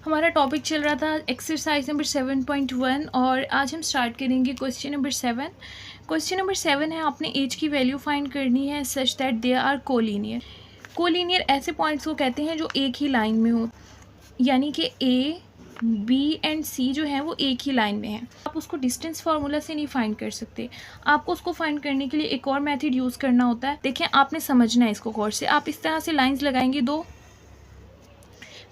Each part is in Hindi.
हमारा टॉपिक चल रहा था एक्सरसाइज नंबर 7.1 और आज हम स्टार्ट करेंगे क्वेश्चन नंबर 7। क्वेश्चन नंबर 7 है, आपने एज की वैल्यू फाइंड करनी है such that they are collinear. Collinear ऐसे पॉइंट्स को कहते हैं जो एक ही लाइन में हो, यानी कि ए बी एंड सी जो है वो एक ही लाइन में है। आप उसको डिस्टेंस फार्मूला से नहीं फाइंड कर सकते, आपको उसको फाइंड करने के लिए एक और मेथड यूज़ करना होता है। देखिए, आपने समझना है इसको गौर से। आप इस तरह से लाइंस लगाएंगे दो।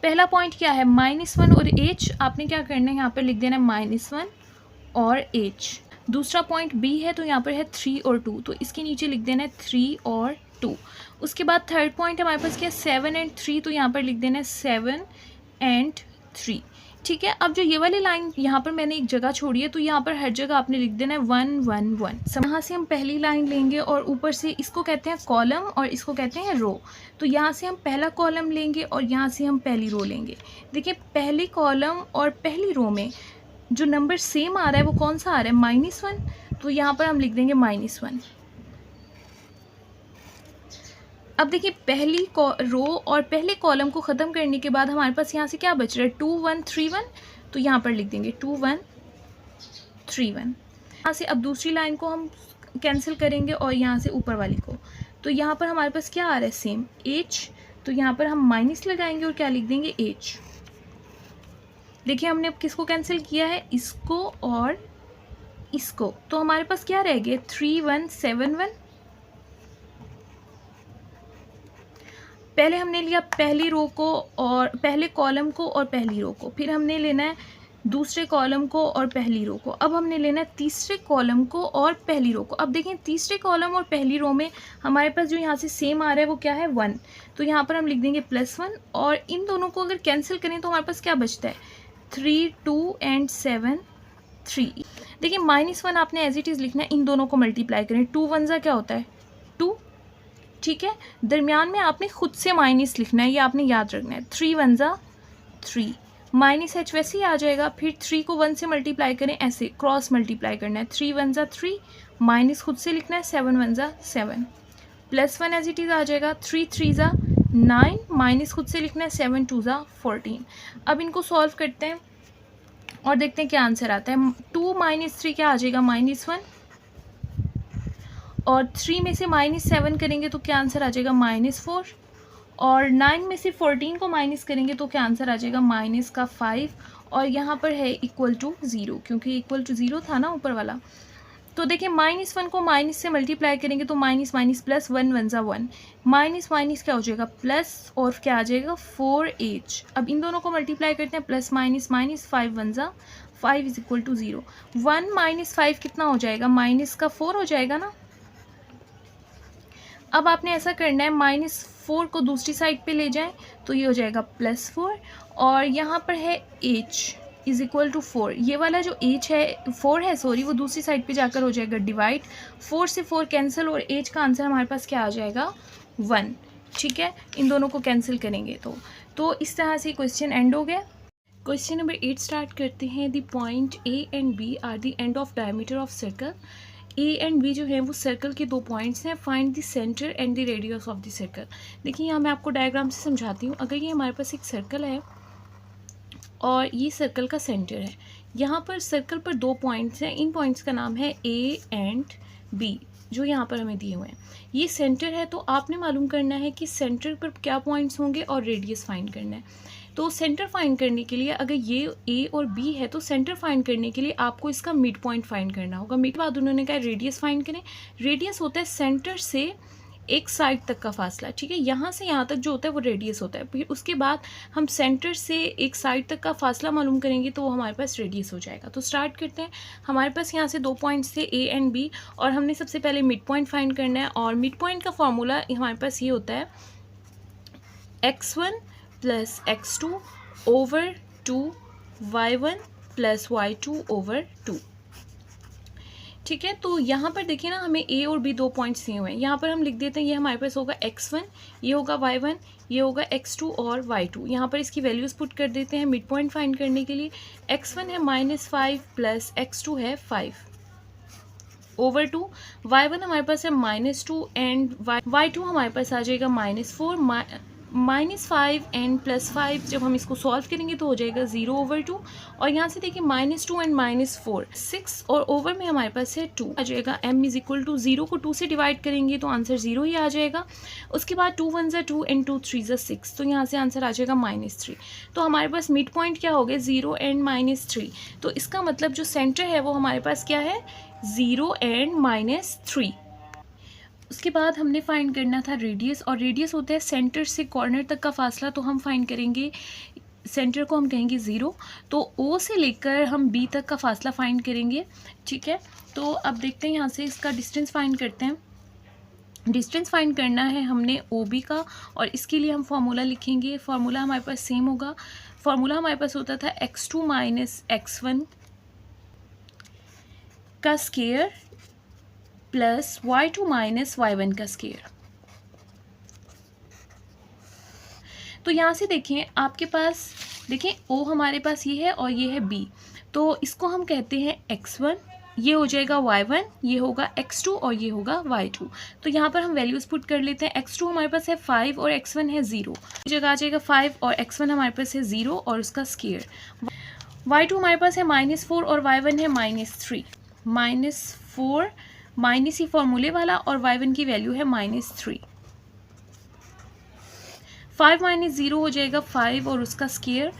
पहला पॉइंट क्या है, -1 और h। आपने क्या करना है, यहाँ पर लिख देना है -1 और h। दूसरा पॉइंट b है तो यहाँ पर है 3 और 2, तो इसके नीचे लिख देना है 3 और 2। उसके बाद थर्ड पॉइंट हमारे पास क्या है, 7 एंड 3, तो यहाँ पर लिख देना है 7 एंड 3। ठीक है, अब जो ये वाली लाइन यहाँ पर मैंने एक जगह छोड़ी है, तो यहाँ पर हर जगह आपने लिख देना है 1 1 1। यहाँ से हम पहली लाइन लेंगे और ऊपर से इसको कहते हैं कॉलम और इसको कहते हैं रो। तो यहाँ से हम पहला कॉलम लेंगे और यहाँ से हम पहली रो लेंगे। देखिए, पहली कॉलम और पहली रो में जो नंबर सेम आ रहा है वो कौन सा आ रहा है, -1, तो यहाँ पर हम लिख देंगे -1। अब देखिए, पहली रो और पहले कॉलम को ख़त्म करने के बाद हमारे पास यहाँ से क्या बच रहा है, 2 1 3 1, तो यहाँ पर लिख देंगे 2 1 3 1। यहाँ से अब दूसरी लाइन को हम कैंसिल करेंगे और यहाँ से ऊपर वाली को, तो यहाँ पर हमारे पास क्या आ रहा है, सेम h, तो यहाँ पर हम माइनस लगाएंगे और क्या लिख देंगे, h। देखिए, हमने अब किसको कैंसिल किया है, इसको और इसको, तो हमारे पास क्या रह गया, 3 1 7 1। पहले हमने लिया पहली रो को और पहले कॉलम को और पहली रो को, फिर हमने लेना है दूसरे कॉलम को और पहली रो को, अब हमने लेना है तीसरे कॉलम को और पहली रो को। अब देखें, तीसरे कॉलम और पहली रो में हमारे पास जो यहाँ से सेम आ रहा है वो क्या है, 1, तो यहाँ पर हम लिख देंगे +1। और इन दोनों को अगर कैंसिल करें तो हमारे पास क्या बचता है, 3 2 एंड 7 3। देखिए, -1 आपने एज इट इज़ लिखना है, इन दोनों को मल्टीप्लाई करें, 2 1 ज़ा क्या होता है 2, ठीक है। दरमियान में आपने खुद से माइनस लिखना है, ये आपने याद रखना है, 3 1 ज़ा 3, -h वैसे ही आ जाएगा। फिर 3 को 1 से मल्टीप्लाई करें, ऐसे क्रॉस मल्टीप्लाई करना है, 3 1 ज़ा 3, माइनस खुद से लिखना है, 7 1 ज़ा 7, +1 एज इट इज़ आ जाएगा, 3 3 ज़ा 9, माइनस खुद से लिखना है, 7 2 ज़ा 14। अब इनको सॉल्व करते हैं और देखते हैं क्या आंसर आता है। 2 - 3 क्या आ जाएगा, -1, और 3 में से -7 करेंगे तो क्या आंसर आ जाएगा, -4, और 9 में से 14 को माइनस करेंगे तो क्या आंसर आ जाएगा, -5, और यहाँ पर है =0, क्योंकि =0 था ना ऊपर वाला। तो देखिए, -1 को माइनस से मल्टीप्लाई करेंगे तो माइनस माइनस +1 1 ज़ा 1, माइनस माइनस क्या हो जाएगा, प्लस, और क्या आ जाएगा 4h। अब इन दोनों को मल्टीप्लाई करते हैं, +- माइनस 5 1 ज़ा 5 = 0। 1 - 5 कितना हो जाएगा, -4 हो जाएगा ना। अब आपने ऐसा करना है, -4 को दूसरी साइड पे ले जाएं तो ये हो जाएगा +4, और यहाँ पर है h = 4। ये वाला जो h है, 4 है सॉरी, वो दूसरी साइड पे जाकर हो जाएगा डिवाइड, 4 से 4 कैंसिल, और h का आंसर हमारे पास क्या आ जाएगा, 1। ठीक है, इन दोनों को कैंसिल करेंगे तो इस तरह से क्वेश्चन एंड हो गया। क्वेश्चन नंबर 8 स्टार्ट करते हैं। The point A and B are the end of diameter of circle. A and B जो है वो सर्कल के 2 पॉइंट्स हैं। Find the centre and the radius of the circle. देखिए, यहाँ मैं आपको डायग्राम से समझाती हूँ। अगर ये हमारे पास एक सर्कल है और ये सर्कल का सेंटर है, यहाँ पर सर्कल पर 2 पॉइंट्स हैं, इन पॉइंट्स का नाम है A एंड B, जो यहाँ पर हमें दिए हुए हैं। ये सेंटर है, तो आपने मालूम करना है कि सेंटर पर क्या पॉइंट्स होंगे और रेडियस फाइंड करना है। तो सेंटर फाइंड करने के लिए, अगर ये A और B है, तो सेंटर फाइंड करने के लिए आपको इसका मिड पॉइंट फाइंड करना होगा। मिड बाद उन्होंने कहा रेडियस फाइंड करें। रेडियस होता है सेंटर से एक साइड तक का फासला, ठीक है, यहाँ से यहाँ तक जो होता है वो रेडियस होता है। फिर उसके बाद हम सेंटर से एक साइड तक का फासला मालूम करेंगे तो वो हमारे पास रेडियस हो जाएगा। तो स्टार्ट करते हैं। हमारे पास यहाँ से 2 पॉइंट्स थे A एंड B, और हमने सबसे पहले मिड पॉइंट फाइंड करना है। और मिड पॉइंट का फॉर्मूला हमारे पास ये होता है, x1 + x2 / 2 y1 + y2 / 2। ठीक है, तो यहाँ पर देखिए ना, हमें A और B 2 पॉइंट्स दिए हुए हैं। यहाँ पर हम लिख देते हैं, ये हमारे पास होगा x1, ये होगा y1, ये होगा x2 और y2। यहाँ पर इसकी वैल्यूज़ पुट कर देते हैं मिड पॉइंट फाइंड करने के लिए। x1 है -5 + x2 है 5 / 2, y1 हमारे पास है -2 एंड y2 हमारे पास आ जाएगा -4, -5 एंड +5 जब हम इसको सॉल्व करेंगे तो हो जाएगा 0/2। और यहाँ से देखिए -2 एंड -4 6 और ओवर में हमारे पास है 2 आ जाएगा। m इज इक्वल टू 0 को 2 से डिवाइड करेंगे तो आंसर 0 ही आ जाएगा। उसके बाद 2 1 ज़ा 2 एंड 2 3 ज़ा 6, तो यहाँ से आंसर आ जाएगा -3। तो हमारे पास मिड पॉइंट क्या हो गया 0 एंड -3। तो इसका मतलब जो सेंटर है वो हमारे पास क्या है 0 एंड -3। उसके बाद हमने फाइंड करना था रेडियस, और रेडियस होता है सेंटर से कॉर्नर तक का फासला। तो हम फाइंड करेंगे सेंटर को हम कहेंगे 0, तो O से लेकर हम B तक का फासला फाइंड करेंगे। ठीक है, तो अब देखते हैं यहाँ से इसका डिस्टेंस फाइंड करते हैं। डिस्टेंस फाइंड करना है हमने OB का, और इसके लिए हम फार्मूला लिखेंगे। फार्मूला हमारे पास सेम होगा। फार्मूला हमारे पास होता था x2 माइनस x1 का square plus y2 minus y1 का स्क्वायर। तो यहाँ से देखें आपके पास, देखें O हमारे पास ये है और ये है B, तो इसको हम कहते हैं x1, ये हो जाएगा y1, ये होगा x2 और ये होगा y2। तो यहाँ पर हम वैल्यूज़ पुट कर लेते हैं। x2 हमारे पास है 5 और x1 है 0, जगह आ जाएगा 5 और x1 हमारे पास है 0 और उसका स्क्वायर। y2 हमारे पास है -4 और y1 है -3। -4 माइनस ही फॉर्मूले वाला और y1 की वैल्यू है -3। 5 माइनस 0 हो जाएगा 5 और उसका स्क्वायर।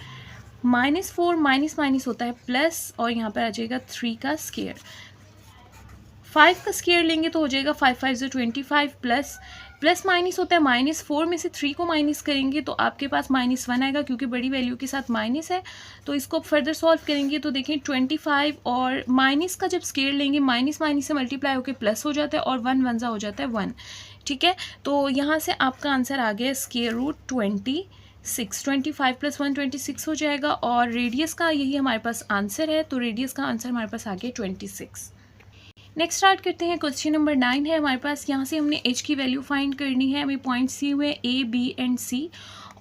-4 माइनस माइनस होता है प्लस, और यहाँ पर आ जाएगा 3 का स्क्वायर। 5 का स्क्वायर लेंगे तो हो जाएगा 5 5 ज़ा 25 प्लस माइनस होता है -4 में से 3 को माइनस करेंगे तो आपके पास -1 आएगा, क्योंकि बड़ी वैल्यू के साथ माइनस है। तो इसको फर्दर सॉल्व करेंगे तो देखें 25 और माइनस का जब स्क्वायर लेंगे माइनस माइनस से मल्टीप्लाई होकर प्लस हो जाता है और 1 1 ज़ा हो जाता है 1। ठीक है, तो यहाँ से आपका आंसर आ गया स्क्वायर रूट 26। 25 + 1 26 हो जाएगा, और रेडियस का यही हमारे पास आंसर है। तो रेडियस का आंसर हमारे पास आ गया 26। नेक्स्ट स्टार्ट करते हैं। क्वेश्चन नंबर 9 है हमारे पास। यहाँ से हमने h की वैल्यू फाइंड करनी है। हमें पॉइंट्स दिए हुए A, B एंड C,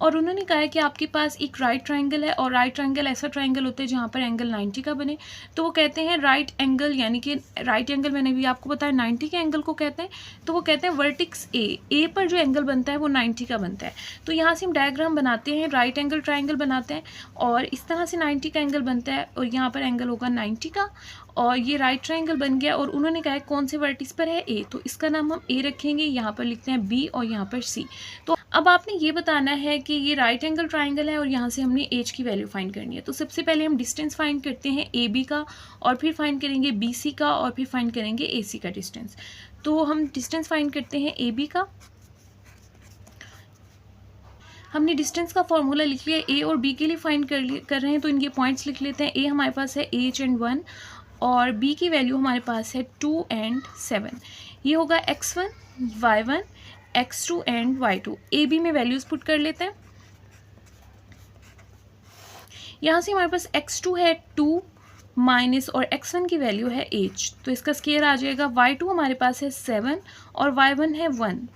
और उन्होंने कहा है कि आपके पास एक राइट ट्रायंगल है, और राइट ट्रायंगल ऐसा ट्रायंगल होता है जहाँ पर एंगल 90 का बने। तो वो कहते हैं राइट एंगल, यानी कि राइट एंगल मैंने भी आपको बताया 90 के एंगल को कहते हैं। तो वो कहते हैं वर्टिक्स ए पर जो एंगल बनता है वो 90 का बनता है। तो यहाँ से हम डायग्राम बनाते हैं, राइट एंगल ट्रायंगल बनाते हैं, और इस तरह से 90 का एंगल बनता है, और यहाँ पर एंगल होगा 90 का, और ये राइट ट्रायंगल बन गया। और उन्होंने कहा है कौन से वर्टिक्स पर है ए, तो इसका नाम हम ए रखेंगे। यहाँ पर लिखते हैं बी और यहाँ पर सी। तो अब आपने ये बताना है कि ये राइट एंगल ट्रायंगल है और यहाँ से हमने एच की वैल्यू फाइंड करनी है। तो सबसे पहले हम डिस्टेंस फाइंड करते हैं ए बी का, और फिर फाइंड करेंगे बी सी का, और फिर फाइंड करेंगे ए सी का डिस्टेंस। तो हम डिस्टेंस फाइंड करते हैं ए बी का। हमने डिस्टेंस का फॉर्मूला लिख लिया। ए और बी के लिए फाइंड कर रहे हैं, तो इनके पॉइंट्स लिख लेते हैं। ए हमारे पास है एच एंड 1, और b की वैल्यू हमारे पास है 2 एंड 7। ये होगा x1, y1, x2 and y2। A B में वैल्यूज़ पुट कर लेते हैं। यहाँ से हमारे पास x2 है 2 माइनस, और x1 की वैल्यू है h, तो इसका स्क्वायर आ जाएगा। y2 हमारे पास है 7 और y1 है 1।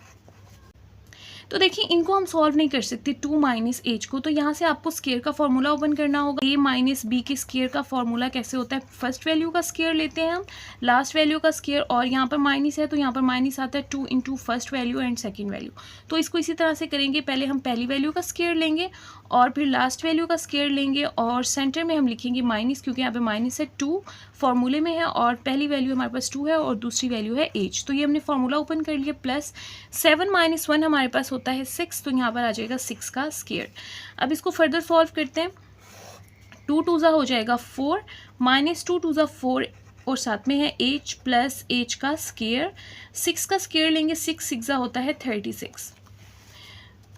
तो देखिए इनको हम सॉल्व नहीं कर सकते 2 माइनस एच को, तो यहाँ से आपको स्क्वायर का फॉर्मूला ओपन करना होगा। ए माइनस बी के स्क्वायर का फॉर्मूला कैसे होता है, फर्स्ट वैल्यू का स्क्वायर लेते हैं हम, लास्ट वैल्यू का स्क्वायर, और यहाँ पर माइनस है तो यहाँ पर माइनस आता है 2 into first value and second value. तो इसको इसी तरह से करेंगे, पहले हम पहली वैल्यू का स्क्वायर लेंगे और फिर लास्ट वैल्यू का स्क्वायर लेंगे, और सेंटर में हम लिखेंगे माइनस, क्योंकि यहाँ पे माइनस है 2 फॉर्मूले में है, और पहली वैल्यू हमारे पास 2 है और दूसरी वैल्यू है एच। तो ये हमने फॉर्मूला ओपन कर लिया। प्लस 7 माइनस 1 हमारे पास होता है 6, तो यहाँ पर आ जाएगा 6 का स्क्वायर। अब इसको फर्दर सॉल्व करते हैं। 2 2 ज़ा हो जाएगा 4, माइनस 2 2 ज़ा 4, और साथ में है एच प्लस एच का स्क्वायर। 6 का स्क्वायर लेंगे, 6 6 ज़ा होता है 36।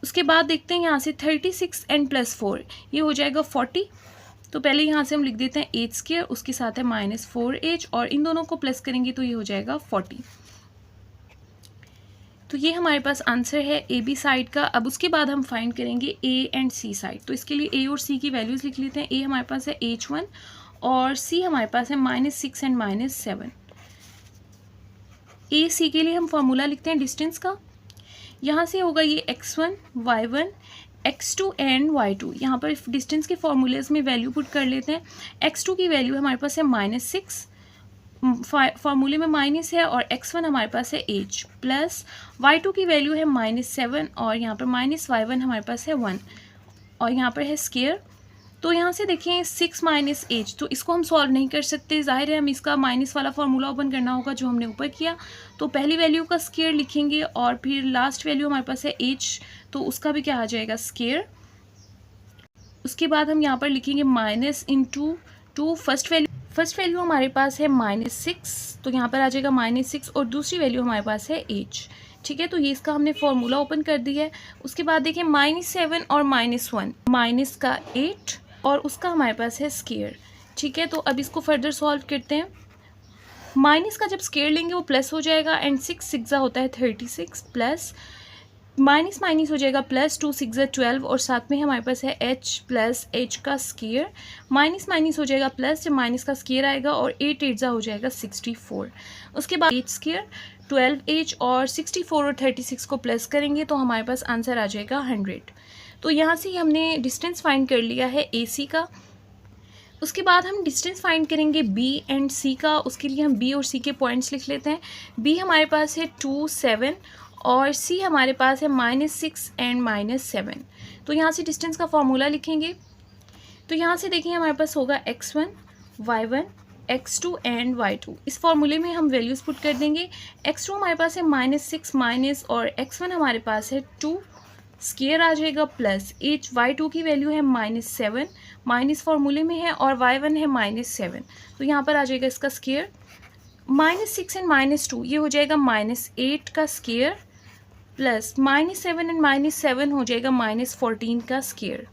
उसके बाद देखते हैं यहाँ से 36 एंड प्लस 4, ये हो जाएगा 40। तो पहले यहाँ से हम लिख देते हैं एच स्क्वायर, उसके साथ है -4h, और इन दोनों को प्लस करेंगे तो ये हो जाएगा 40। तो ये हमारे पास आंसर है ए बी साइड का। अब उसके बाद हम फाइंड करेंगे ए एंड सी साइड। तो इसके लिए ए और सी की वैल्यूज़ लिख लेते हैं। ए हमारे पास है h1 और सी हमारे पास है -6 एंड -7। ए सी के लिए हम फॉर्मूला लिखते हैं डिस्टेंस का। यहाँ से होगा ये x1, y1, x2 and y2। यहाँ पर डिस्टेंस के फॉर्मूलेज में वैल्यू पुट कर लेते हैं। x2 की वैल्यू हमारे पास है -6, फार्मूले में माइनस है और x1 हमारे पास है h प्लस y2 की वैल्यू है -7 और यहाँ पर -y1 हमारे पास है 1 और यहाँ पर है स्केयर। तो यहाँ से देखें 6 माइनस h, तो इसको हम सॉल्व नहीं कर सकते, ज़ाहिर है हम इसका माइनस वाला फार्मूला ओपन करना होगा जो हमने ऊपर किया। तो पहली वैल्यू का स्केयर लिखेंगे और फिर लास्ट वैल्यू हमारे पास है h, तो उसका भी क्या आ जाएगा स्केयर। उसके बाद हम यहाँ पर लिखेंगे माइनस इंटू 2, फर्स्ट वैल्यू हमारे पास है -6, तो यहाँ पर आ जाएगा -6 और दूसरी वैल्यू हमारे पास है h। ठीक है, तो ये इसका हमने फॉर्मूला ओपन कर दिया है। उसके बाद देखिए -7 और -1, माइनस का 8 और उसका हमारे पास है स्केयर। ठीक है, तो अब इसको फर्दर सॉल्व करते हैं। माइनस का जब स्केयर लेंगे वो प्लस हो जाएगा एंड 6 6 होता है 36 प्लस माइनस माइनस हो जाएगा प्लस 2 6 12 और साथ में हमारे पास है h प्लस h का स्केयर। माइनस माइनस हो जाएगा प्लस, जब माइनस का स्केयर आएगा और 8 8 हो जाएगा 64। उसके बाद h स्केयर 12h और 64 और 36 को प्लस करेंगे तो हमारे पास आंसर आ जाएगा 100। तो यहाँ से हमने डिस्टेंस फाइंड कर लिया है AC का। उसके बाद हम डिस्टेंस फाइंड करेंगे B एंड C का। उसके लिए हम B और C के पॉइंट्स लिख लेते हैं। B हमारे पास है 2 7 और C हमारे पास है -6 एंड -7। तो यहाँ से डिस्टेंस का फॉर्मूला लिखेंगे। तो यहाँ से देखिए हमारे पास होगा x1 y1 x2 and y2। इस फॉर्मूले में हम वैल्यूज़ पुट कर देंगे। x2 हमारे पास है -6 माइनस और x1 हमारे पास है 2, स्केयर आ जाएगा प्लस h, y2 की वैल्यू है -7, माइनस फॉर्मूले में है और y1 है -7, तो यहाँ पर आ जाएगा इसका स्केयर। -6 एंड -2 ये हो जाएगा -8 का स्केयर प्लस -7 एंड -7 हो जाएगा -14 का स्केयर।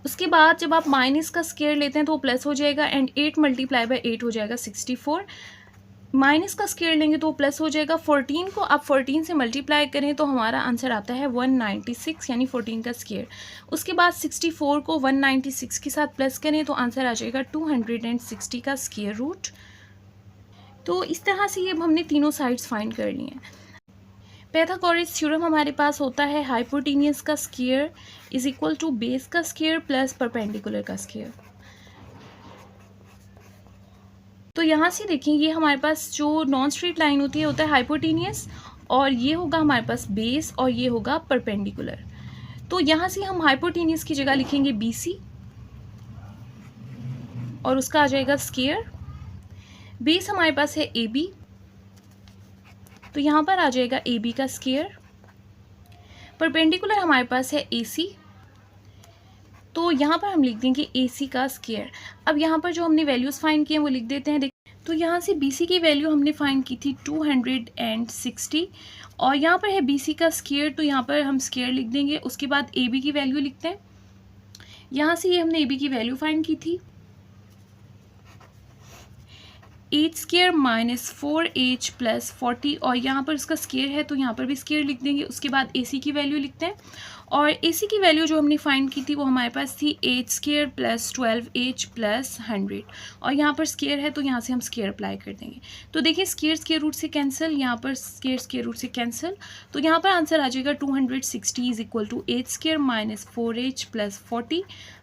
उसके बाद जब आप माइनस का स्केयर लेते हैं तो वो प्लस हो जाएगा एंड 8 मल्टीप्लाई बाय 8 हो जाएगा 64। माइनस का स्केयर लेंगे तो प्लस हो जाएगा। 14 को आप 14 से मल्टीप्लाई करें तो हमारा आंसर आता है 196, यानी 14 का स्केयर। उसके बाद 64 को 196 के साथ प्लस करें तो आंसर आ जाएगा 260 का स्केयर रूट। तो इस तरह से ये हमने तीनों साइड्स फाइंड कर ली हैं। पाइथागोरस थ्योरम हमारे पास होता है हाइपोटेनियस का square is equal to base का स्केयर प्लस परपेंडिकुलर का स्केयर। तो यहाँ से देखें ये हमारे पास जो नॉन स्ट्रेट लाइन होती है होता है हाइपोटेनियस और ये होगा हमारे पास बेस और ये होगा परपेंडिकुलर। तो यहाँ से हम हाइपोटेनियस की जगह लिखेंगे BC और उसका आ जाएगा स्केयर। बेस हमारे पास है AB, तो यहाँ पर आ जाएगा AB का स्केयर। परपेंडिकुलर हमारे पास है AC, तो यहाँ पर हम लिख देंगे AC का स्केयर। अब यहाँ पर जो हमने वैल्यूज़ फाइंड किए हैं वो लिख देते हैं। तो यहाँ से BC की वैल्यू हमने फाइंड की थी 260 और यहाँ पर है BC का स्केयर, तो यहाँ पर हम स्केयर लिख देंगे। उसके बाद AB की वैल्यू लिखते हैं। यहाँ से ये हमने AB की वैल्यू फाइंड की थी 8 स्केयर माइनस 4h प्लस 40 और यहाँ पर इसका स्केयर है तो यहाँ पर भी स्केयर लिख देंगे। उसके बाद AC की वैल्यू लिखते हैं और AC की वैल्यू जो हमने फाइंड की थी वो हमारे पास थी 8 स्केयर प्लस 12h प्लस 100 और यहाँ पर स्केयर है तो यहाँ से हम स्केयर अप्लाई कर देंगे। तो देखिए स्केयर स्केयर रूट से कैंसिल, यहाँ पर स्केयर स्केयर रूट से कैंसिल, तो यहाँ पर आंसर आ जाएगा 260 is equal to 8 square minus 4h plus 40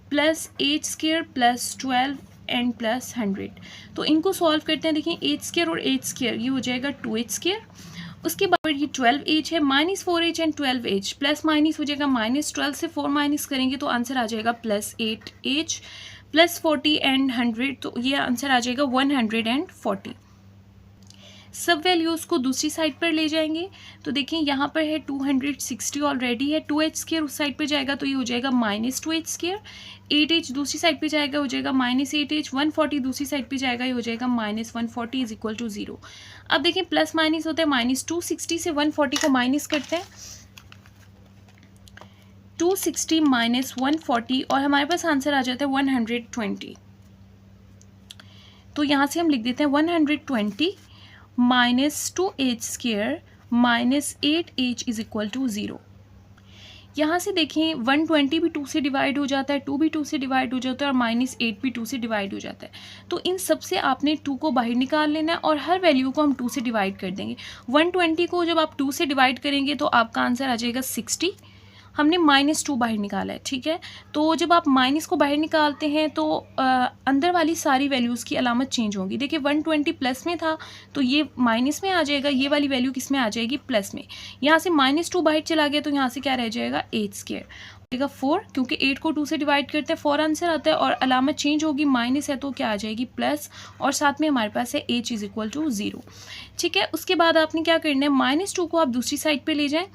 plus 8 square plus 12 and plus 100। तो इनको सॉल्व करते हैं। देखिए 8 स्केयर और 8 स्केयर ये हो जाएगा 2h स्केयर। उसके बाद ये 12h है minus 4h and 12h plus minus हो जाएगा -12 से 4 माइनस करेंगे तो आंसर आ जाएगा प्लस 8h प्लस 40 एंड 100, तो ये आंसर आ जाएगा 140। सब वैल्यूज़ को दूसरी साइड पर ले जाएंगे तो देखें यहाँ पर है 260 ऑलरेडी है, 2h स्केयर उस साइड पर जाएगा तो ये हो जाएगा -2h स्केयर। 8h दूसरी साइड पे जाएगा हो जाएगा -8h। 140 दूसरी साइड पे जाएगा ये हो जाएगा -140 इज इक्वल टू 0। अब देखें प्लस माइनस होता है -260 से 140 को माइनस करते हैं 260 माइनस 140 और हमारे पास आंसर आ जाता है 120। तो यहाँ से हम लिख देते हैं 120 minus 2h square minus 8h is equal to 0। यहाँ से देखें 120 भी 2 से डिवाइड हो जाता है, 2 भी 2 से डिवाइड हो जाता है और -8 भी 2 से डिवाइड हो जाता है। तो इन सब से आपने 2 को बाहर निकाल लेना है और हर वैल्यू को हम 2 से डिवाइड कर देंगे। 120 को जब आप 2 से डिवाइड करेंगे तो आपका आंसर आ जाएगा 60 हमने -2 बाहर निकाला है, ठीक है। तो जब आप माइनस को बाहर निकालते हैं तो अंदर वाली सारी वैल्यूज़ की अलामत चेंज होंगी। देखिए 120 प्लस में था तो ये माइनस में आ जाएगा, ये वाली वैल्यू किस में आ जाएगी, प्लस में। यहाँ से -2 बाहर चला गया तो यहाँ से क्या रह जाएगा, 8² 4, क्योंकि 8 को 2 से डिवाइड करते हैं 4 आंसर आता है, और अलामत चेंज होगी, माइनस है तो क्या आ जाएगी, प्लस, और साथ में हमारे पास है h इज इक्वल टू 0, ठीक है। उसके बाद आपने क्या करना है, -2 को आप दूसरी साइड पे ले जाएं,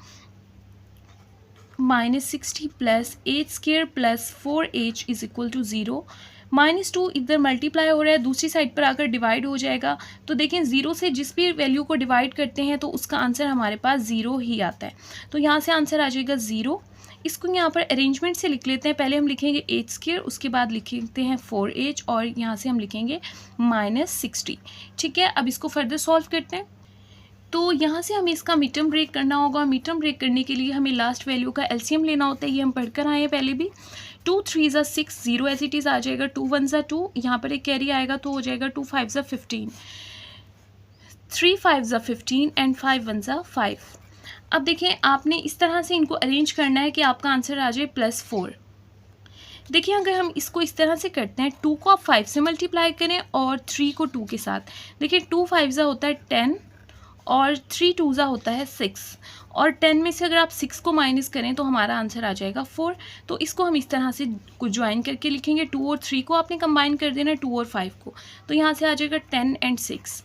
-60 plus 8² plus 4h is equal to 0। -2 इधर मल्टीप्लाई हो रहा है, दूसरी साइड पर आकर डिवाइड हो जाएगा। तो देखें 0 से जिस भी वैल्यू को डिवाइड करते हैं तो उसका आंसर हमारे पास 0 ही आता है। तो यहाँ से आंसर आ जाएगा 0। इसको यहाँ पर अरेंजमेंट से लिख लेते हैं। पहले हम लिखेंगे h², उसके बाद लिखते हैं 4h, और यहाँ से हम लिखेंगे -60, ठीक है। अब इसको फर्दर सॉल्व करते हैं। तो यहाँ से हमें इसका मिड टर्म ब्रेक करना होगा। मिड टर्म ब्रेक करने के लिए हमें लास्ट वैल्यू का एलसीएम लेना होता है, ये हम पढ़कर आए हैं पहले भी। 2 3 ज़ा 6, 0 एज इट इज़ आ जाएगा, 2 1 ज़ा 2, यहाँ पर एक कैरी आएगा तो हो जाएगा 2 5 ज़ा 15, 3 5 ज़ा 15 एंड 5 1 ज़ा 5। अब देखें आपने इस तरह से इनको अरेंज करना है कि आपका आंसर आ जाए +4। देखिए अगर हम इसको इस तरह से करते हैं, 2 को आप 5 से मल्टीप्लाई करें और 3 को 2 के साथ। देखिए 2 5 ज़ा होता है 10 और 3 2 ज़ा होता है 6, और 10 में से अगर आप 6 को माइनस करें तो हमारा आंसर आ जाएगा 4। तो इसको हम इस तरह से कुछ ज्वाइन करके लिखेंगे। 2 और 3 को आपने कंबाइन कर देना, 2 और 5 को, तो यहाँ से आ जाएगा 10 एंड 6।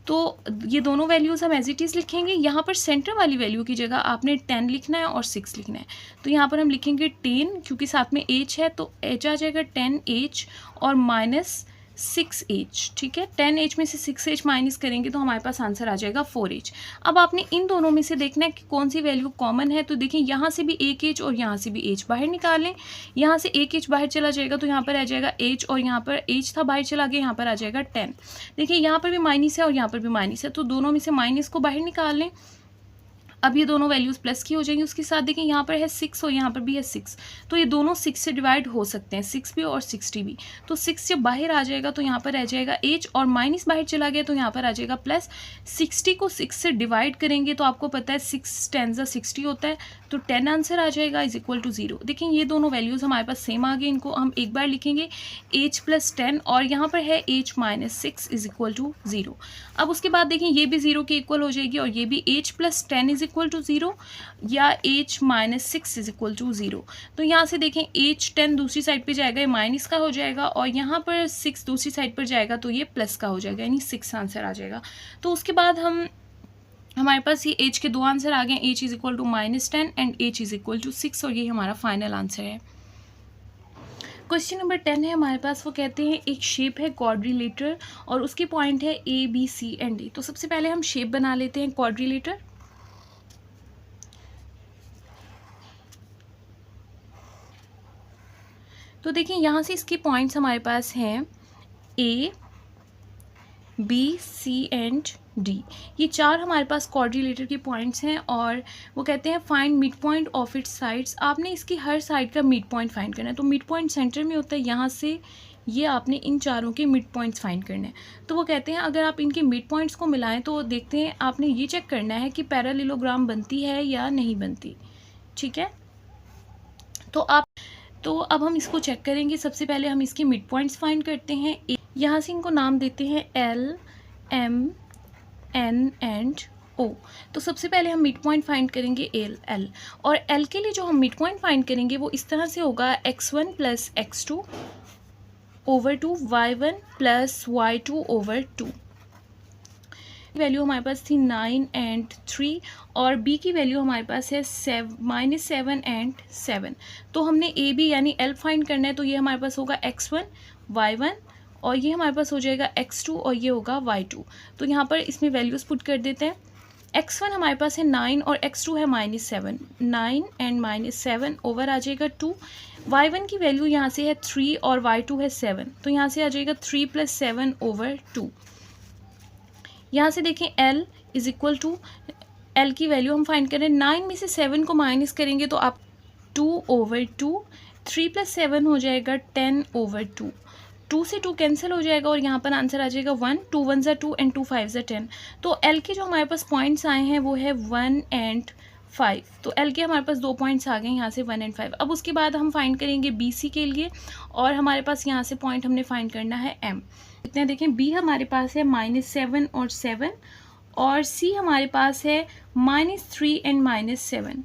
तो ये दोनों वैल्यूज़ हम एज इट इज़ लिखेंगे। यहाँ पर सेंटर वाली वैल्यू की जगह आपने 10 लिखना है और 6 लिखना है। तो यहाँ पर हम लिखेंगे 10, क्योंकि साथ में h है तो h आ जाएगा 10h और -6h, ठीक है। 10h में से 6h माइनस करेंगे तो हमारे पास आंसर आ जाएगा 4h। अब आपने इन दोनों में से देखना है कि कौन सी वैल्यू कॉमन है। तो देखिए यहाँ से भी एक h और यहाँ से भी h बाहर निकालें। यहाँ से एक h बाहर चला जाएगा तो यहाँ पर आ जाएगा h, और यहाँ पर h था बाहर चला गया, यहाँ पर आ जाएगा 10। देखिए यहाँ पर भी माइनस है और यहाँ पर भी माइनस है, तो दोनों में से माइनस को बाहर निकाल लें। अब ये दोनों वैल्यूज़ प्लस की हो जाएंगी। उसके साथ देखें यहाँ पर है 6 और यहाँ पर भी है 6, तो ये दोनों 6 से डिवाइड हो सकते हैं, 6 भी और 60 भी। तो 6 जब बाहर आ जाएगा तो यहाँ पर रह जाएगा h, और माइनस बाहर चला गया तो यहाँ पर आ जाएगा प्लस। 60 को 6 से डिवाइड करेंगे तो आपको पता है 6 10 ज़ा 60 होता है, तो 10 आंसर आ जाएगा इज इक्वल टू 0। देखिए ये दोनों वैल्यूज़ हमारे पास सेम आ गए, इनको हम एक बार लिखेंगे h + 10, और यहाँ पर है h - 6 इज इक्वल टू 0। अब उसके बाद देखें ये भी 0 के इक्वल हो जाएगी, और ये भी h + 10 इज इक्वल टू 0 या h - 6 इज इक्वल टू 0। तो यहाँ से देखें h 10 दूसरी साइड पे जाएगा, ये माइनस का हो जाएगा, और यहाँ पर 6 दूसरी साइड पर जाएगा तो ये प्लस का हो जाएगा, यानी 6 आंसर आ जाएगा। तो उसके बाद हमारे पास ये h के दो आंसर आ गए, h is equal to -10 and h is equal to 6, और ये हमारा फाइनल आंसर है। क्वेश्चन नंबर 10 है हमारे पास। वो कहते हैं एक शेप है क्वाड्रिलेटर और उसके पॉइंट है A B C and D। तो सबसे पहले हम शेप बना लेते हैं क्वाड्रिलेटर। तो देखिए यहाँ से इसके पॉइंट्स हमारे पास हैं A B C and D। ये चार हमारे पास क्वाड्रिलेटर के पॉइंट्स हैं, और वो कहते हैं find mid point of its sides. आपने इसकी हर साइड का मिड पॉइंट फाइंड करना है। तो मिड पॉइंट सेंटर में होता है, यहाँ से ये आपने इन चारों के मिड पॉइंट्स फाइंड करने हैं। तो वो कहते हैं अगर आप इनके मिड पॉइंट्स को मिलाएं तो देखते हैं, आपने ये चेक करना है कि पैरेललोग्राम बनती है या नहीं बनती, ठीक है। तो अब हम इसको चेक करेंगे। सबसे पहले हम इसके मिड पॉइंट्स फाइंड करते हैं। यहाँ से इनको नाम देते हैं L M N and O। तो सबसे पहले हम मिड पॉइंट फाइंड करेंगे L, और L के लिए जो हम मिड पॉइंट फाइंड करेंगे वो इस तरह से होगा x1 + x2 / 2 y1 + y2 / 2। Value हमारे पास थी 9 एंड 3, और B की वैल्यू हमारे पास है -7 एंड 7। तो हमने AB यानी L फाइंड करना है, तो ये हमारे पास होगा x1 y1, और ये हमारे पास हो जाएगा x2 और ये होगा y2। तो यहाँ पर इसमें वैल्यूज़ पुट कर देते हैं। x1 हमारे पास है 9 और x2 है -7, 9 एंड -7 ओवर आ जाएगा 2। y1 की वैल्यू यहाँ से है 3 और y2 है 7, तो यहाँ से आ जाएगा 3 + 7 / 2। यहाँ से देखें L is equal to, L की वैल्यू हम फाइंड करें, 9 में से 7 को माइनस करेंगे तो आप 2/2, 3 + 7 हो जाएगा 10/2, 2 से 2 कैंसिल हो जाएगा, और यहाँ पर आंसर आ जाएगा 1, 2 1 ज़ा 2 एंड 2 5 ज़ा 10। तो L के जो हमारे पास पॉइंट्स आए हैं वो है 1 एंड 5। तो एल के हमारे पास 2 पॉइंट्स आ गए यहाँ से 1 और 5। अब उसके बाद हम फाइंड करेंगे बी सी के लिए, और हमारे पास यहाँ से पॉइंट हमने फाइंड करना है एम। इतने देखें, बी हमारे पास है -7 और 7, और सी हमारे पास है -3 एंड -7।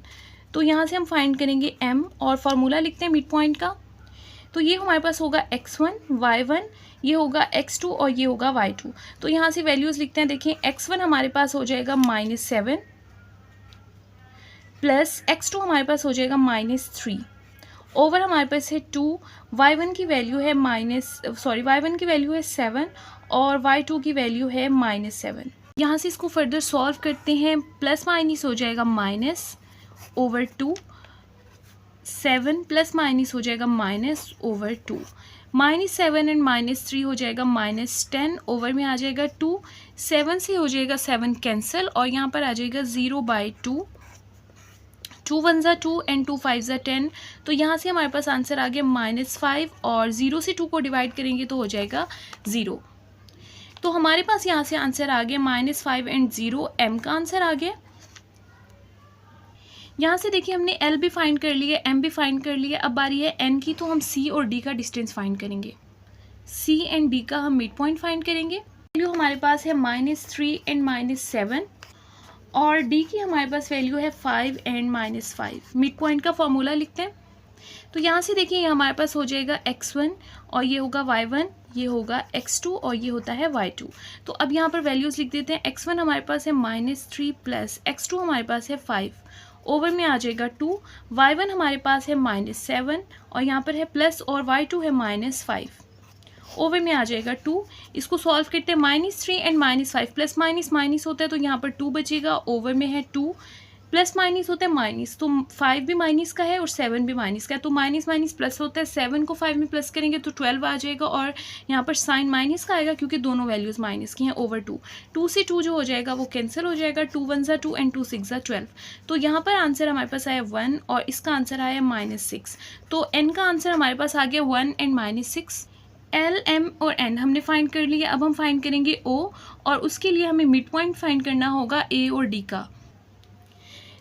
तो यहाँ से हम फाइंड करेंगे m, और फार्मूला लिखते हैं मिड पॉइंट का। तो ये हमारे पास होगा x1 y1, ये होगा x2 और ये होगा y2। तो यहाँ से वैल्यूज़ लिखते हैं। देखें, x1 हमारे पास हो जाएगा -7 प्लस x2 हमारे पास हो जाएगा -3 ओवर हमारे पास है 2। y1 की वैल्यू है y1 की वैल्यू है 7 और y2 की वैल्यू है -7। यहाँ से इसको फर्दर सॉल्व करते हैं। प्लस माइनस हो जाएगा -/2, 7 प्लस माइनस हो जाएगा -/2, -7 एंड -3 हो जाएगा -10, ओवर में आ जाएगा 2, 7 से हो जाएगा 7 कैंसिल, और यहाँ पर आ जाएगा 0/2, 2 1 ज़ा 2 एंड 2 5 ज़ा 10। तो यहाँ से हमारे पास आंसर आ गया -5, और 0 से 2 को डिवाइड करेंगे तो हो जाएगा 0। तो हमारे पास यहाँ से आंसर आ गया -5 एंड 0, m का आंसर आ गया। यहाँ से देखिए, हमने l भी फाइंड कर लिया, m भी फाइंड कर लिया। अब बारी है n की, तो हम c और d का डिस्टेंस फाइंड करेंगे। c एंड d का हम मिड पॉइंट फाइंड करेंगे। वैल्यू हमारे पास है -3 एंड -7, और d की हमारे पास वैल्यू है 5 एंड -5। मिड पॉइंट का फॉर्मूला लिखते हैं। तो यहाँ से देखिए, ये हमारे पास हो जाएगा x1 और ये होगा y1, ये होगा x2 और ये होता है y2। तो अब यहाँ पर वैल्यूज़ लिख देते हैं। x1 हमारे पास है -3 प्लस x2 हमारे पास है 5, ओवर में आ जाएगा 2। y1 हमारे पास है -7 और यहाँ पर है प्लस, और y2 है -5, ओवर में आ जाएगा 2। इसको सॉल्व करते हैं। -3 एंड -5, प्लस माइनस माइनस होता है तो यहाँ पर 2 बचेगा, ओवर में है 2, प्लस माइनस होता है माइनस, तो 5 भी माइनस का है और 7 भी माइनस का है, तो माइनस माइनस प्लस होता है। 7 को 5 में प्लस करेंगे तो 12 आ जाएगा, और यहाँ पर साइन माइनस का आएगा क्योंकि दोनों वैल्यूज़ माइनस की हैं, ओवर 2। 2 से 2 जो हो जाएगा वो कैंसिल हो जाएगा, 2 1 ज़ा 2 एंड 2 6 ज़ा 12। तो यहाँ पर आंसर हमारे पास आया 1 और इसका आंसर आया -6। तो n का आंसर हमारे पास आ गया 1 एंड -6। L, M और N हमने फाइंड कर लिया। अब हम फाइंड करेंगे O, और उसके लिए हमें मिड पॉइंट फाइंड करना होगा A और D का।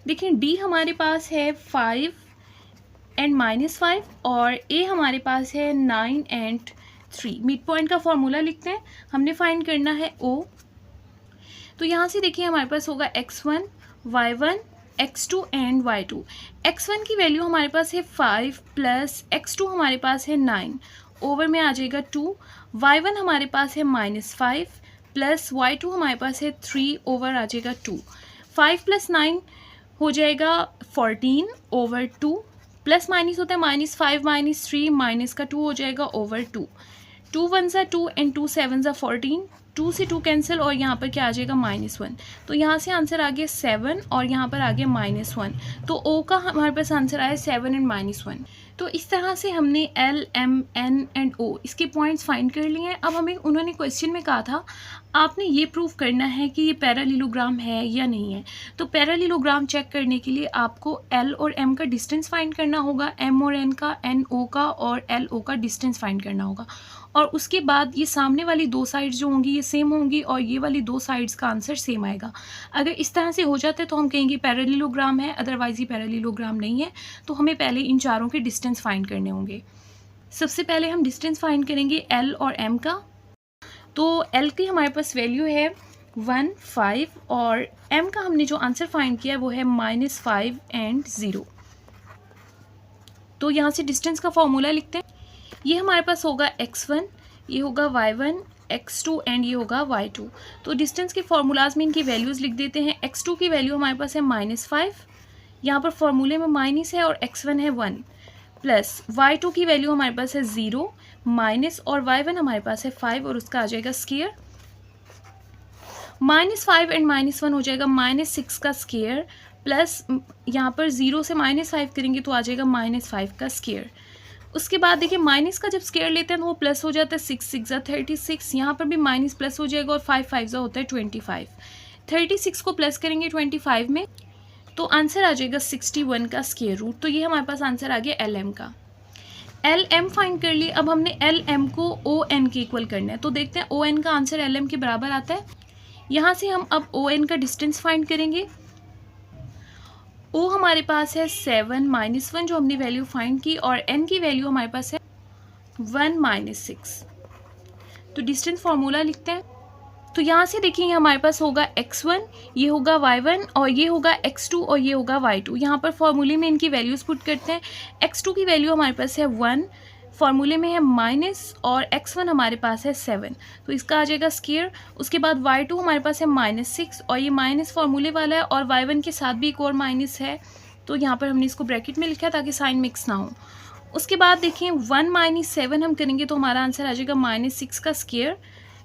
देखिए, D हमारे पास है 5 एंड -5 और A हमारे पास है 9 एंड 3। मिड पॉइंट का फॉर्मूला लिखते हैं। हमने फाइंड करना है O। तो यहाँ से देखिए, हमारे पास होगा x1, y1, x2 and y2। x1 की वैल्यू हमारे पास है 5 प्लस x2 हमारे पास है 9, ओवर में आ जाएगा 2। y1 हमारे पास है -5 प्लस y2 हमारे पास है 3, ओवर आ जाएगा 2। 5 + 9 हो जाएगा 14, ओवर 2, प्लस माइनस होता है -5 -3, माइनस का 2 हो जाएगा, ओवर 2। 2 1 ज़ा 2 एंड 2 7 ज़ा 14, 2 से 2 कैंसिल, और यहाँ पर क्या आ जाएगा -1। तो यहाँ से आंसर आ गया 7 और यहाँ पर आ गया -1। तो O का हमारे पास आंसर आया 7 एंड -1। तो इस तरह से हमने L, M, N and O इसके पॉइंट्स फाइंड कर लिए हैं। अब हमें उन्होंने क्वेश्चन में कहा था आपने ये प्रूव करना है कि ये पैरेललोग्राम है या नहीं है। तो पैरेललोग्राम चेक करने के लिए आपको L और M का डिस्टेंस फाइंड करना होगा, M और N का, N O का और L O का डिस्टेंस फाइंड करना होगा, और उसके बाद ये सामने वाली 2 साइड्स जो होंगी ये सेम होंगी और ये वाली 2 साइड्स का आंसर सेम आएगा। अगर इस तरह से हो जाता है तो हम कहेंगे पैरेललोग्राम है, अदरवाइज ये पैरेललोग्राम नहीं है। तो हमें पहले इन चारों के डिस्टेंस फाइंड करने होंगे। सबसे पहले हम डिस्टेंस फाइंड करेंगे L और M का। तो L की हमारे पास वैल्यू है 1, 5 और M का हमने जो आंसर फाइंड किया है वो है -5 एंड 0। तो यहाँ से डिस्टेंस का फॉर्मूला लिखते हैं। ये हमारे पास होगा x1, ये होगा y1, x2 एंड ये होगा y2। तो डिस्टेंस के फार्मूलाज में इनकी वैल्यूज़ लिख देते हैं। x2 की वैल्यू हमारे पास है -5, यहाँ पर फॉर्मूले में माइनस है, और x1 है 1, प्लस y2 की वैल्यू हमारे पास है 0 माइनस, और y1 हमारे पास है 5 और उसका आ जाएगा स्क्वायर। -5 एंड -1 हो जाएगा -6 का स्क्वायर, प्लस यहाँ पर 0 से -5 करेंगे तो आ जाएगा -5 का स्क्वायर। उसके बाद देखिए, माइनस का जब स्क्वायर लेते हैं तो वो प्लस हो जाता है, 6 6 ज़ा 36, यहाँ पर भी माइनस प्लस हो जाएगा, और 5 5 ज़ा होता है 25। 36 को प्लस करेंगे 25 में तो आंसर आ जाएगा 61 का स्क्वायर रूट। तो ये हमारे पास आंसर आ गया LM का। LM फाइंड कर लिए। अब हमने LM को ON के इक्वल करना है। तो देखते हैं ON का आंसर LM के बराबर आता है। यहाँ से हम अब ON का डिस्टेंस फाइंड करेंगे। ओ हमारे पास है 7 -1 जो हमने वैल्यू फाइंड की, और एन की वैल्यू हमारे पास है 1 - 6। तो डिस्टेंस फार्मूला लिखते हैं। तो यहाँ से देखिए ये हमारे पास होगा x1, ये होगा y1, और ये होगा x2, और ये होगा y2। यहाँ पर फॉर्मूले में इनकी वैल्यूज़ पुट करते हैं। x2 की वैल्यू हमारे पास है 1, फॉर्मूले में है माइनस, और x1 हमारे पास है 7, तो इसका आ जाएगा स्क्वायर। उसके बाद y2 हमारे पास है -6, और ये माइनस फॉर्मूले वाला है, और y1 के साथ भी एक और माइनस है, तो यहाँ पर हमने इसको ब्रैकेट में लिखा ताकि साइन मिक्स ना हो। उसके बाद देखिए 1 - 7 हम करेंगे तो हमारा आंसर आ जाएगा -6 का स्क्वायर।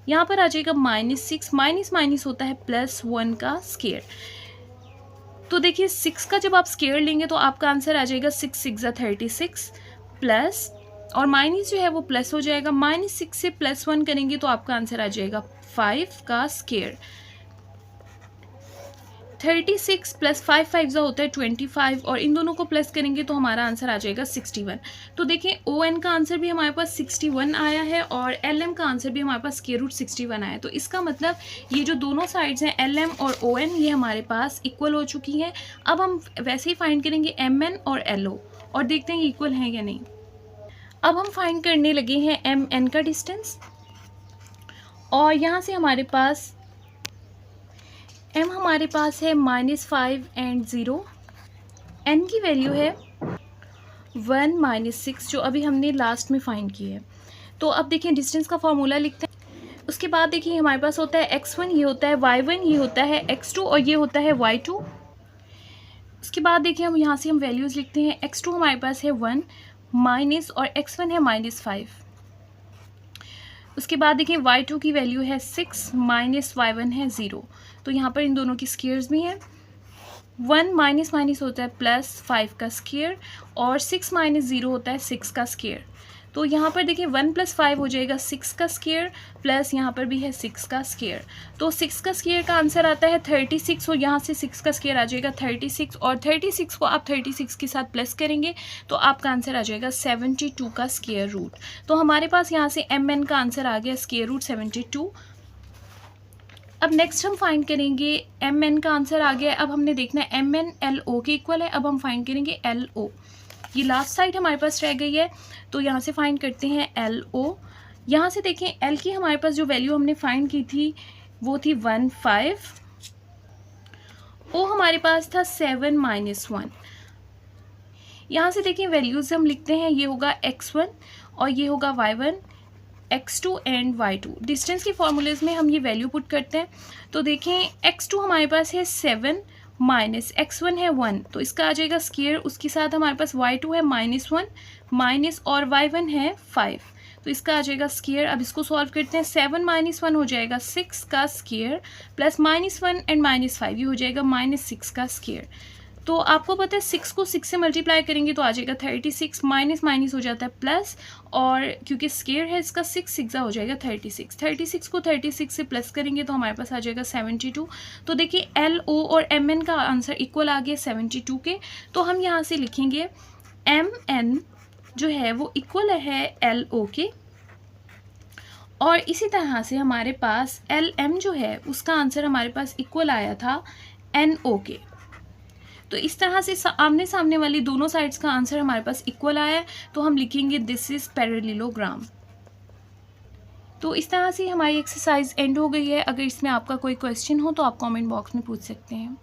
यहाँ पर आ जाएगा -6, माइनस माइनस होता है +1 का स्क्वायर। तो देखिए 6 का जब आप स्क्वायर लेंगे तो आपका आंसर आ जाएगा 6 × 6 = 36 प्लस, और माइनस जो है वो प्लस हो जाएगा। -6 से +1 करेंगे तो आपका आंसर आ जाएगा 5 का स्क्वायर। 36 + 5 5 होता है 25, और इन दोनों को प्लस करेंगे तो हमारा आंसर आ जाएगा 61। तो देखिए ON का आंसर भी हमारे पास 61 आया है, और LM का आंसर भी हमारे पास √61 आया है। तो इसका मतलब ये जो दोनों साइड्स हैं LM और ON ये हमारे पास इक्वल हो चुकी हैं। अब हम वैसे ही फाइंड करेंगे MN और LO, और देखते हैं इक्वल हैं या नहीं। अब हम फाइंड करने लगे हैं MN का डिस्टेंस, और यहाँ से हमारे पास m हमारे पास है -5 और 0, n की वैल्यू है 1 - 6 जो अभी हमने लास्ट में फाइंड की है। तो अब देखिए डिस्टेंस का फॉर्मूला लिखते हैं। उसके बाद देखिए हमारे पास होता है x1, ये होता है y1, ये होता है x2, और ये होता है y2। उसके बाद देखिए हम यहाँ से हम वैल्यूज़ लिखते हैं। x2 हमारे पास है 1 माइनस, और x1 है -5। उसके बाद देखिए y2 की वैल्यू है 6 माइनस y1 है 0। तो यहाँ पर इन दोनों की स्क्वायर्स भी हैं। 1 माइनस माइनस होता है +5 का स्क्वायर, और 6 - 0 होता है 6 का स्क्वायर। तो यहाँ पर देखिए 1 + 5 हो जाएगा 6 का स्क्वायर, प्लस यहाँ पर भी है 6 का स्क्वायर। तो 6 का स्क्वायर का आंसर आता है 36, और यहाँ से 6 का स्क्वायर आ जाएगा 36, और 36 को आप 36 के साथ प्लस करेंगे तो आपका आंसर आ जाएगा 72 का स्क्वायर रूट। तो हमारे पास यहाँ से MN का आंसर आ गया स्क्वायर रूट 72। अब नेक्स्ट हम फाइंड करेंगे MN का आंसर आ गया। अब हमने देखना है MN LO के इक्वल है। अब हम फाइंड करेंगे LO, ये लास्ट साइड हमारे पास रह गई है, तो यहाँ से फाइंड करते हैं LO। यहाँ से देखें L की हमारे पास जो वैल्यू हमने फाइंड की थी वो थी 15, O हमारे पास था 7 - 1। यहाँ से देखें वैल्यूज़ हम लिखते हैं, ये होगा x1 और ये होगा y1, x2 and y2। Distance के फॉर्मूलेज में हम ये वैल्यू पुट करते हैं। तो देखें x2 हमारे पास है 7 माइनस x1 है 1, तो इसका आ जाएगा स्क्वायर। उसके साथ हमारे पास y2 है -1 माइनस, और y1 है 5, तो इसका आ जाएगा स्क्वायर। अब इसको सॉल्व करते हैं। 7 - 1 हो जाएगा 6 का स्क्वायर, प्लस -1 एंड -5 ये हो जाएगा -6 का स्क्वायर। तो आपको पता है 6 को 6 से मल्टीप्लाई करेंगे तो आ जाएगा 36, माइनस माइनस हो जाता है प्लस, और क्योंकि स्क्वायर है इसका 6 6 हो जाएगा 36। 36 को 36 से प्लस करेंगे तो हमारे पास आ जाएगा 72। तो देखिए LO और MN का आंसर इक्वल आ गया 72 के। तो हम यहाँ से लिखेंगे MN जो है वो इक्वल है LO के, और इसी तरह से हमारे पास LM जो है उसका आंसर हमारे पास इक्वल आया था NO के। तो इस तरह से आमने सामने वाली दोनों साइड्स का आंसर हमारे पास इक्वल आया है, तो हम लिखेंगे दिस इज पैरेललोग्राम। तो इस तरह से हमारी एक्सरसाइज एंड हो गई है। अगर इसमें आपका कोई क्वेश्चन हो तो आप कमेंट बॉक्स में पूछ सकते हैं।